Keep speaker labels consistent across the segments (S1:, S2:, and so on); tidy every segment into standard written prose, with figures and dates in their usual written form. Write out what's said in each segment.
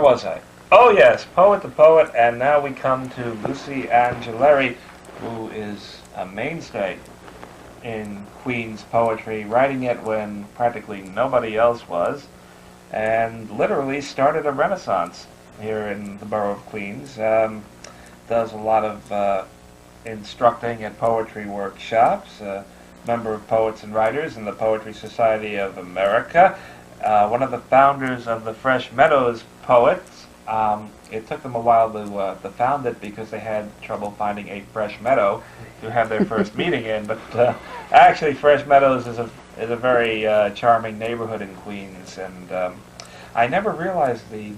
S1: where was I? Oh yes, Poet the Poet, and now we come to Lucy Angeleri, who is a mainstay in Queens poetry, writing it when practically nobody else was, and literally started a renaissance here in the borough of Queens. Does a lot of instructing at poetry workshops, member of Poets and Writers in the Poetry Society of America, one of the founders of the Fresh Meadows Poets. It took them a while to found it because they had trouble finding a fresh meadow to have their first meeting in. But actually, Fresh Meadows is a very charming neighborhood in Queens, and I never realized the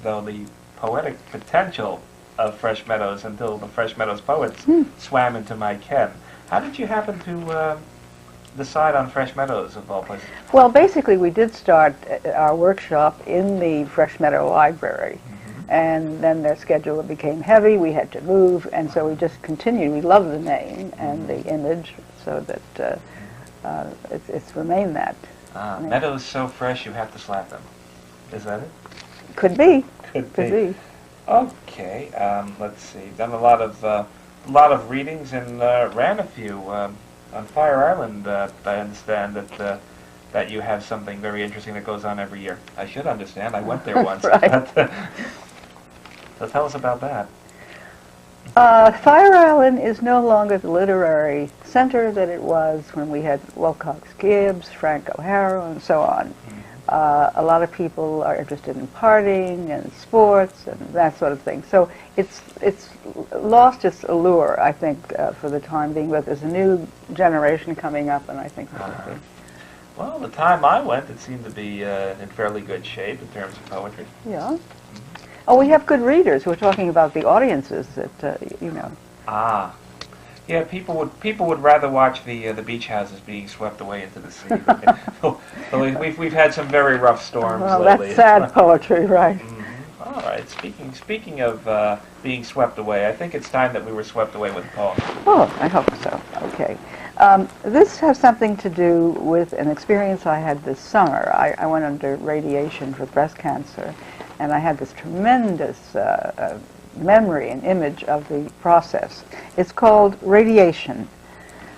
S1: poetic potential of Fresh Meadows until the Fresh Meadows Poets swam into my ken. How did you happen to decide on Fresh Meadows of all places?
S2: Well, basically, we did start our workshop in the Fresh Meadow Library. And then their schedule became heavy, we had to move, and so we just continued. We love the name and the image, so that it's remained that.
S1: Meadows so fresh you have to slap them. Is that it?
S2: Could be.
S1: Could be. Okay, let's see. Done a lot of readings and ran a few on Fire Island. I understand that you have something very interesting that goes on every year. I should understand. I went there once.
S2: Right.
S1: So tell us about that.
S2: Fire Island is no longer the literary center that it was when we had Wilcox Gibbs, Frank O'Hara, and so on. A lot of people are interested in partying and sports and that sort of thing. So it's lost its allure, I think, for the time being. But there's a new generation coming up, and I think it'll be.
S1: Well, the time I went, it seemed to be in fairly good shape in terms of poetry.
S2: Yeah. Oh, we have good readers. We're talking about the audiences that, you know.
S1: Ah. Yeah, people would rather watch the beach houses being swept away into the sea. So we've had some very rough storms lately.
S2: That's sad poetry, right?
S1: All right. Speaking of being swept away, I think it's time that we were swept away with a poem.
S2: Oh, I hope so. Okay. This has something to do with an experience I had this summer. I went under radiation for breast cancer, and I had this tremendous memory and image of the process. It's called radiation.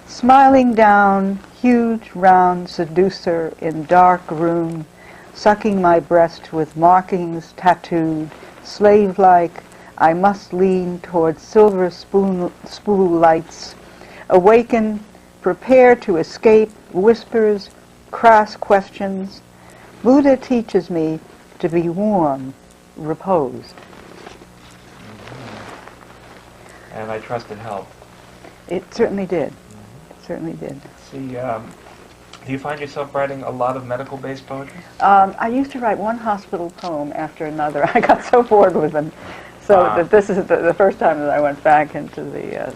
S2: Smiling down, huge, round seducer in dark room, sucking my breast with markings tattooed, slave-like, I must lean towards silver spool lights, awaken, prepare to escape, whispers, crass questions. Buddha teaches me to be warm, reposed.
S1: And I trust it helped.
S2: It certainly did. It certainly did.
S1: See, do you find yourself writing a lot of medical-based poetry?
S2: I used to write one hospital poem after another. I got so bored with them. So that this is the first time that I went back into the...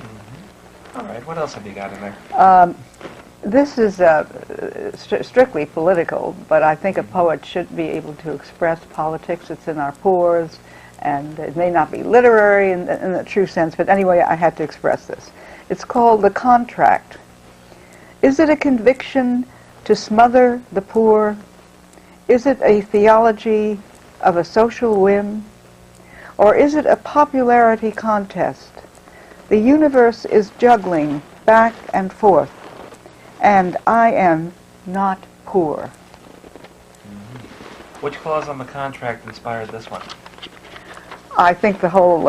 S1: All right. What else have you got in there?
S2: This is strictly political, but I think a poet should be able to express politics. It's in our pores, and it may not be literary in the true sense, but anyway, I had to express this. It's called The Contract. Is it a conviction to smother the poor? Is it a theology of a social whim? Or is it a popularity contest? The universe is juggling back and forth, and I am not poor.
S1: Which clause on the contract inspired this one?
S2: I think the whole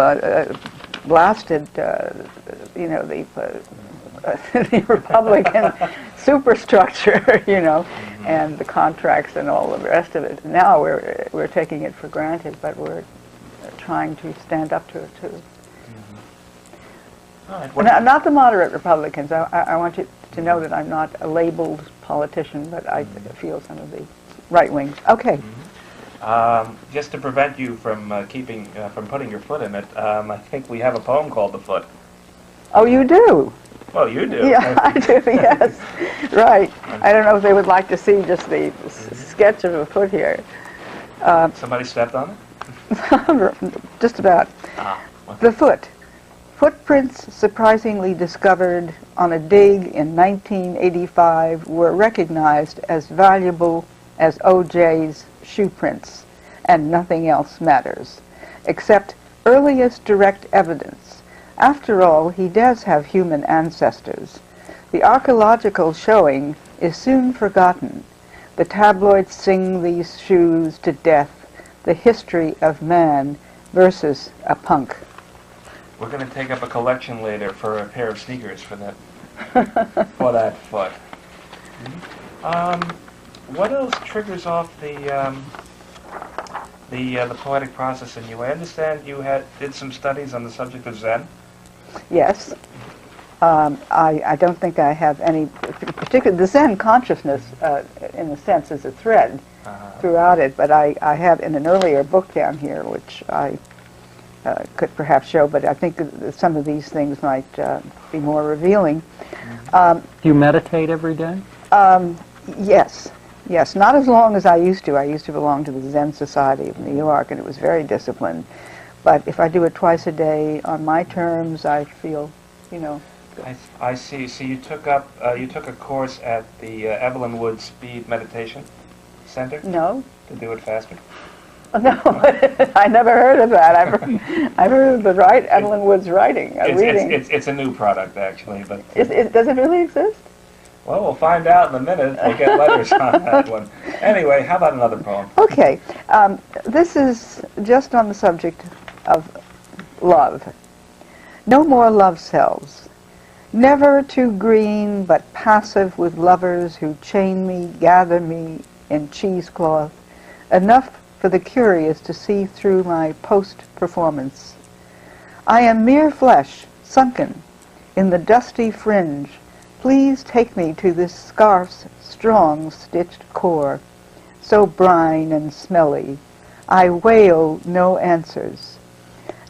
S2: blasted, you know, the Republican superstructure, you know, and the contracts and all the rest of it. Now we're taking it for granted, but we're trying to stand up to it too.
S1: All right,
S2: Not the moderate Republicans. I want you to know that I'm not a labeled politician, but I feel some of the right wings. Okay.
S1: Just to prevent you from from putting your foot in it, I think we have a poem called "The Foot."
S2: Oh, you do?
S1: Well, you do.
S2: Yeah, I do. Yes, right. I don't know if they would like to see just the sketch of a foot here.
S1: Somebody stepped on it.
S2: Just about. The foot. Footprints surprisingly discovered on a dig in 1985 were recognized as valuable as O.J.'s shoe prints, and nothing else matters. accept earliest direct evidence. After all, he does have human ancestors. The archaeological showing is soon forgotten. The tabloids sing these shoes to death, the history of man versus a punk.
S1: We're going to take up a collection later for a pair of sneakers for that for that foot. What else triggers off the poetic process in you? I understand you did some studies on the subject of Zen.
S2: Yes. I don't think I have any particular... The Zen consciousness, in a sense, is a thread throughout it, but I have in an earlier book down here, which I could perhaps show, but I think some of these things might be more revealing.
S3: Do you meditate every day?
S2: Yes. Yes, not as long as I used to. I used to belong to the Zen Society of New York, and it was very disciplined. But if I do it twice a day on my terms, I feel, you know...
S1: I see. So you took a course at the Evelyn Wood Speed Meditation Center?
S2: No.
S1: To do it faster?
S2: No, I never heard of that. I've heard of the Evelyn Wood's reading, reading.
S1: It's a new product, actually. But
S2: does it really exist?
S1: Well, we'll find out in a minute. We'll get letters on that one. Anyway, how about another poem?
S2: Okay. This is just on the subject of love. No more love cells. Never too green, but passive with lovers who chain me, gather me in cheesecloth. Enough for the curious to see through my post-performance. I am mere flesh, sunken in the dusty fringe. Please take me to this scarf's strong stitched core, so brine and smelly. I wail no answers.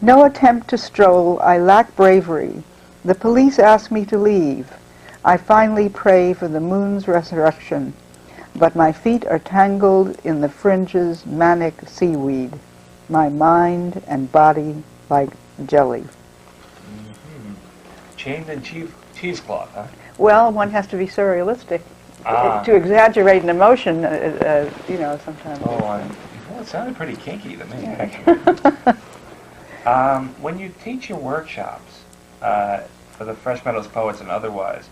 S2: No attempt to stroll, I lack bravery. The police ask me to leave. I finally pray for the moon's resurrection, but my feet are tangled in the fringe's manic seaweed, my mind and body like jelly.
S1: Mm-hmm. Chained in cheesecloth, huh?
S2: Well, one has to be surrealistic. To exaggerate an emotion, you know, sometimes.
S1: Well, it sounded pretty kinky to me, actually. When you teach your workshops, for the Fresh Meadows poets and otherwise,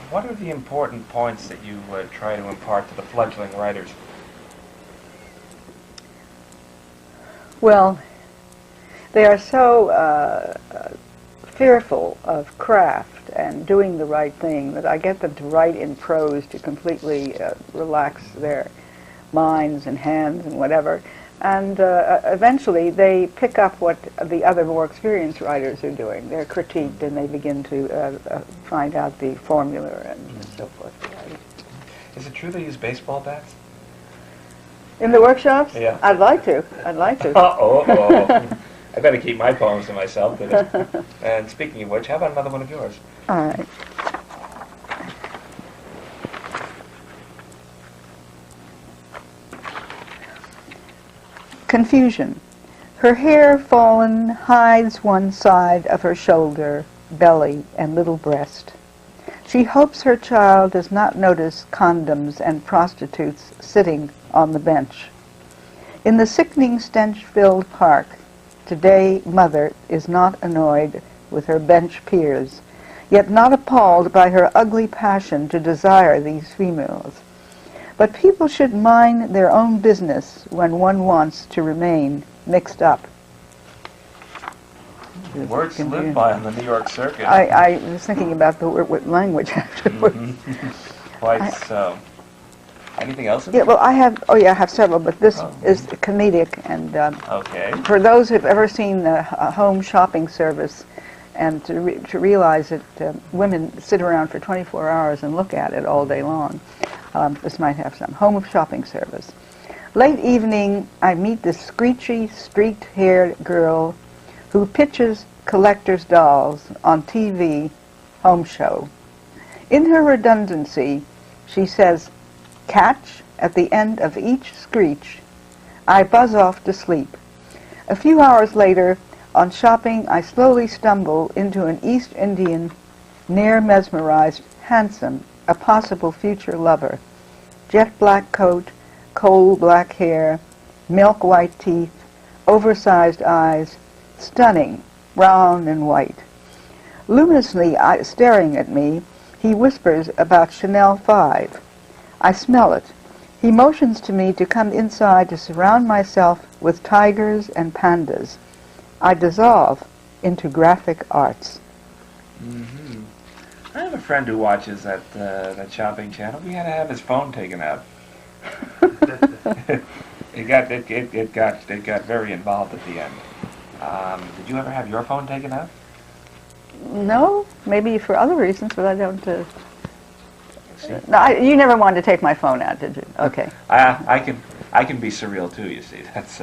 S1: what are the important points that you try to impart to the fledgling writers?
S2: Well, they are so fearful of craft and doing the right thing that I get them to write in prose to completely relax their minds and hands and whatever. And eventually they pick up what the other more experienced writers are doing. They're critiqued and they begin to find out the formula and so forth.
S1: Is it true they use baseball bats?
S2: In the workshops?
S1: Yeah.
S2: I'd like to.
S1: Uh-oh. I better keep my poems to myself. And speaking of which, how about another one of yours?
S2: All right. Confusion. Her hair fallen hides one side of her shoulder, belly, and little breast. She hopes her child does not notice condoms and prostitutes sitting on the bench. In the sickening stench-filled park, today mother is not annoyed with her bench peers, yet not appalled by her ugly passion to desire these females. But people should mind their own business when one wants to remain mixed up.
S1: Words to live by on the New York circuit.
S2: I was thinking about the language afterwards.
S1: Quite so. Anything else?
S2: Yeah, well, I have several, but this is comedic. And
S1: okay.
S2: For those who've ever seen the home shopping service, and to realize that women sit around for 24 hours and look at it all day long, this might have some. Home shopping service. Late evening, I meet this screechy, streaked-haired girl who pitches collector's dolls on TV home show. In her redundancy, she says, "Catch," at the end of each screech. I buzz off to sleep. A few hours later, on shopping, I slowly stumble into an East Indian, near mesmerized, handsome, a possible future lover. Jet black coat, coal black hair, milk white teeth, oversized eyes, stunning, round and white. Luminously staring at me, he whispers about Chanel 5. I smell it. He motions to me to come inside to surround myself with tigers and pandas. I dissolve into graphic arts.
S1: Mm-hmm. I have a friend who watches that shopping channel. We had to have his phone taken out. It got very involved at the end. Did you ever have your phone taken out?
S2: No, maybe for other reasons, but I don't. No, you never wanted to take my phone out, did you? Okay.
S1: I can be surreal too. You see, that's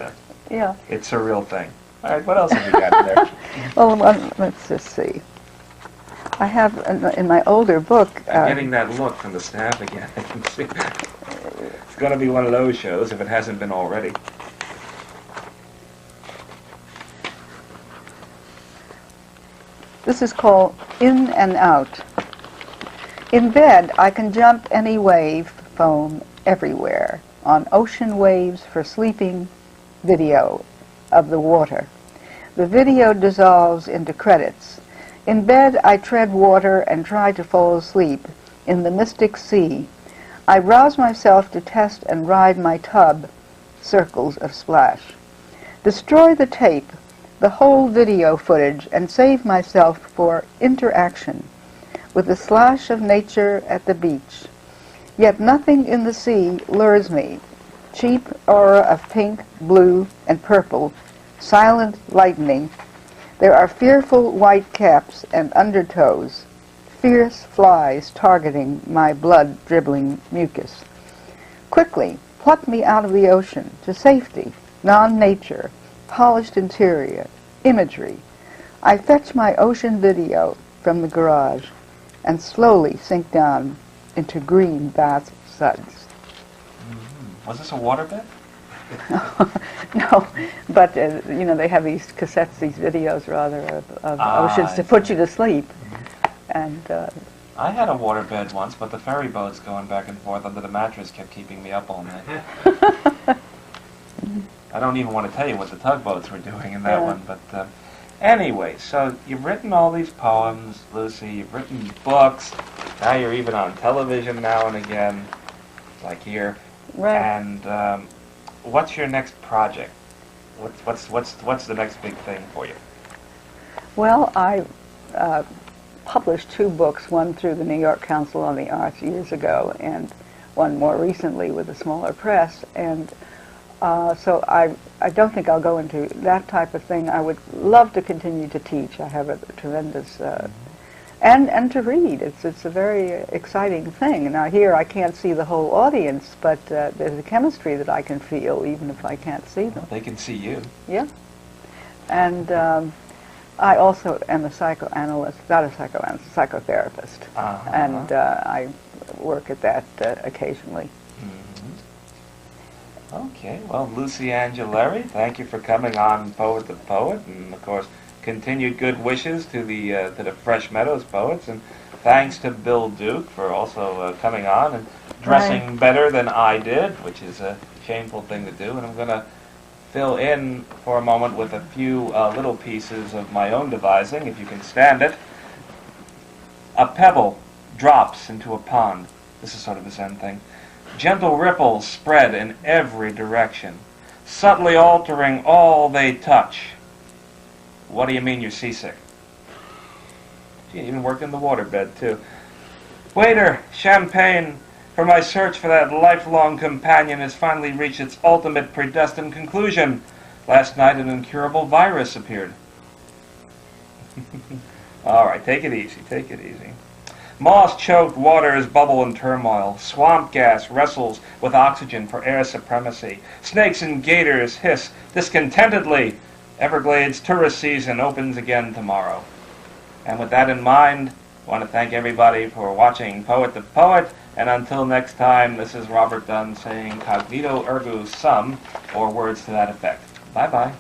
S2: yeah.
S1: It's a real thing. All right, what else have you got in there?
S2: Well, let's just see. I have in my older book.
S1: I'm getting that look from the staff again. I can see. It's going to be one of those shows if it hasn't been already.
S2: This is called In and Out. In bed, I can jump any wave, foam, everywhere. On ocean waves for sleeping, video of the water. The video dissolves into credits. In bed, I tread water and try to fall asleep in the mystic sea. I rouse myself to test and ride my tub, circles of splash. Destroy the tape, the whole video footage, and save myself for interaction with the slash of nature at the beach. Yet nothing in the sea lures me. Cheap aura of pink, blue, and purple, silent lightning. There are fearful white caps and undertows, fierce flies targeting my blood-dribbling mucus. Quickly, pluck me out of the ocean to safety, non-nature, polished interior, imagery. I fetch my ocean video from the garage and slowly sink down into green bath suds.
S1: Mm-hmm. Was this a waterbed?
S2: No, but you know, they have these cassettes, these videos rather of oceans to put you to sleep. And
S1: I had a waterbed once, but the ferry boats going back and forth under the mattress kept keeping me up all night. I don't even want to tell you what the tugboats were doing in that one, but anyway, so you've written all these poems, Lucy, you've written books, now you're even on television now and again, like here,
S2: right.
S1: And what's your next project? What's the next big thing for you?
S2: Well, I published 2 books, one through the New York Council on the Arts years ago, and one more recently with a smaller press, and so I don't think I'll go into that type of thing. I would love to continue to teach. I have a tremendous and to read. It's a very exciting thing. Now here I can't see the whole audience, but there's a chemistry that I can feel even if I can't see them.
S1: They can see you.
S2: Yeah. And I also am a psychoanalyst, not a psychoanalyst, a psychotherapist, and I work at that occasionally.
S1: Okay, well, Lucy Angeleri, thank you for coming on Poet the Poet, and of course, continued good wishes to the Fresh Meadows Poets, and thanks to Bill Duke for also coming on and dressing better than I did, which is a shameful thing to do, and I'm going to fill in for a moment with a few little pieces of my own devising, if you can stand it. A pebble drops into a pond. This is sort of a Zen thing. Gentle ripples spread in every direction, subtly altering all they touch. What do you mean you're seasick? She even worked in the waterbed, too. Waiter, champagne, for my search for that lifelong companion has finally reached its ultimate predestined conclusion. Last night an incurable virus appeared. All right, take it easy, take it easy. Moss-choked waters bubble in turmoil. Swamp gas wrestles with oxygen for air supremacy. Snakes and gators hiss discontentedly. Everglades tourist season opens again tomorrow. And with that in mind, I want to thank everybody for watching Poet the Poet. And until next time, this is Robert Dunn saying cognito ergo sum, or words to that effect. Bye-bye.